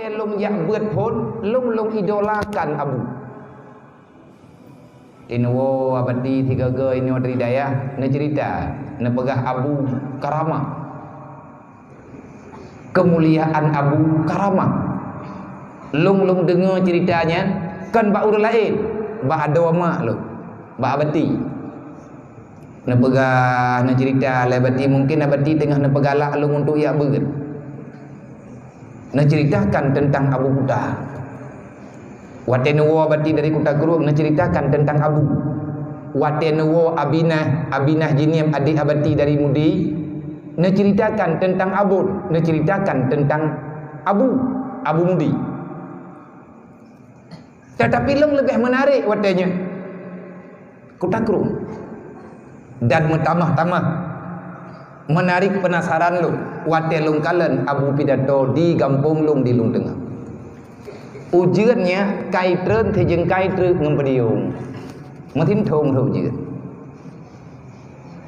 แต่ลงอยากเบิดพ้นลงidolakan Abu Inwo abadi tiga ge ini dari daya ne cerita ne pegah Abu Karamah kemuliaan Abu Karamah lung dengar ceritanya kan bak urang lain bak ada mak lu bak abadi ne pegah ne cerita abadi mungkin abadi tengah ne pegalak lung untuk ya beut ne ceritakan tentang Abu Kuta Watenuwo abadi dari Kuta Gerung menceritakan tentang Abu. Watenuwo Abinah Jinim adik abadi dari Mudi menceritakan tentang Abu, menceritakan tentang Abu Mudi. Tetapi yang lebih menarik watenya Kuta Gerung dan tamah menarik penasaran lu. Wate lung kalen Abu pidato di kampung lung di lung tengah. Ujiannya kai trơn thì dừng kai trơn ngâm bờ điều mà thím thùng rồi ujian.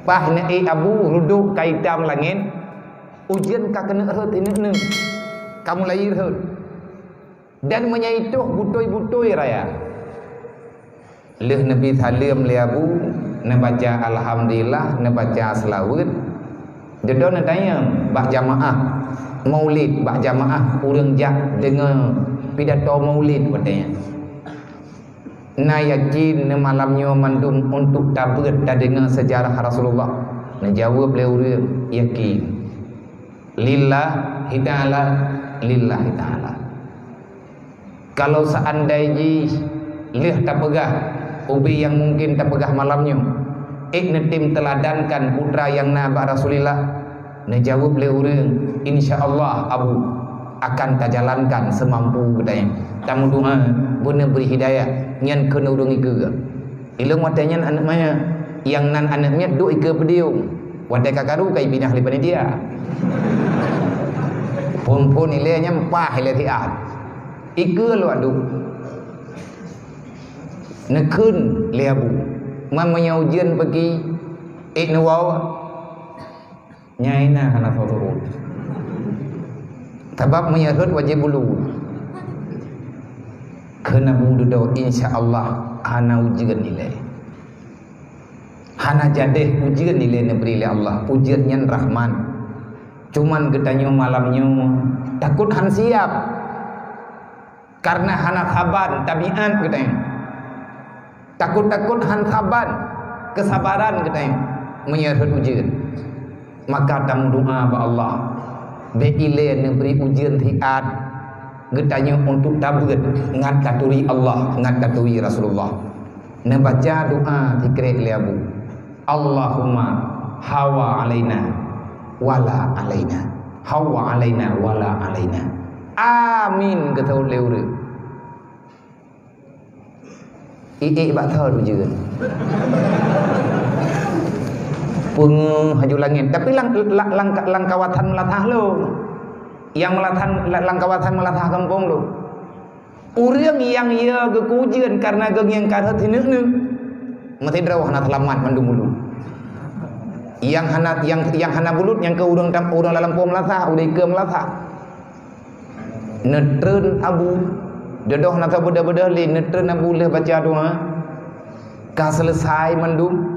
Bah ne Abu ruduk kai tam langit ujian kak kena heret ini kamu lahir heret dan menyaituh butoi raya. Leh Nabi Salim le Abu ne baca alhamdulillah ne baca selawat. Jodoh ne tanya bak jamaah maulid bak jamaah urang jak dengan pidato maulid katanya. Na yakin malamnya mandum untuk tabut dan dengar sejarah Rasulullah. Na jawab beliau yakin. Lillahi ta'ala, lillahi ta'ala. Kalau seandainya lih tak pegah ubi yang mungkin tak pegah malamnya iknetim teladankan putra yang nabak Rasulullah. Na jawab beliau insyaallah Abu akan tajalankan semampu gedaya. Tamu doa benar beri hidayah nyan kena udung ike. Ilung watanya anak maya yang nan anaknya do ike pediung. Wadai kakaru kai pindah lipan dia. Pun ilenya empah ile tiat. Ike lu adu. Nekun le Abu. Mamanya ujian pergi iknawau nyaina kana foto. Sebab menyerut wajib bulu. Kena budu insyaallah hana ujian nilai. Hana jadeh ujian nilai neberi oleh Allah. Ujiannya Rahman. Cuman getanya malamnya takut han siap. Karena hana sabar tabiat getanya. Takut han sabar kesabaran getanya menyerut ujian. Maka tamu doa ba Allah. Beile neberi ujian hiat getanya untuk tabut ngat katuri Allah ngat katuri Rasulullah ne baca doa zikir le Abu Allahumma hawa alaina wala alaina hawa alaina wala alaina amin getau leure bak thơ ujian pun haju langit tapi langkawatan melatah lo yang langkawatan melatah kampung lo urang yang ia gekujian karena geng yang karhat hineuk mati drawah na selamat mandum bulu yang hana bulut yang ke urang dalam pom melatah udah ke melatah netreun Abu jodoh na beda-beda li netreun Abu leh baca doa ka selesai mandum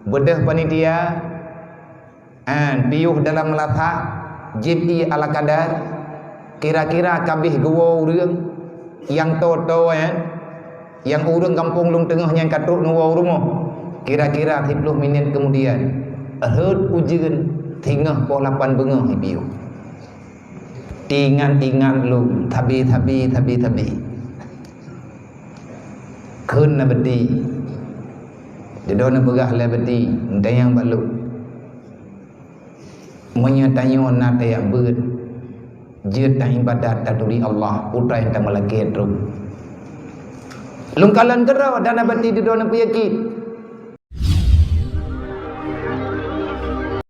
bedah panitia piuh dalam melatah JP ala kadar kira-kira kabih gua urang yang to yang urang kampung lung tengah yang katruk nuwa rumah kira-kira 30 minit kemudian herd ujian tingah po 8 bengah piuh tingan lung tabi keun na bedi jodoh na begah lebedi dayang balu menyatanya na tayak beut jeut na ibadat taduri Allah putra yang tamalaki tru lungkalan kerau dan abadi jodoh na piyakit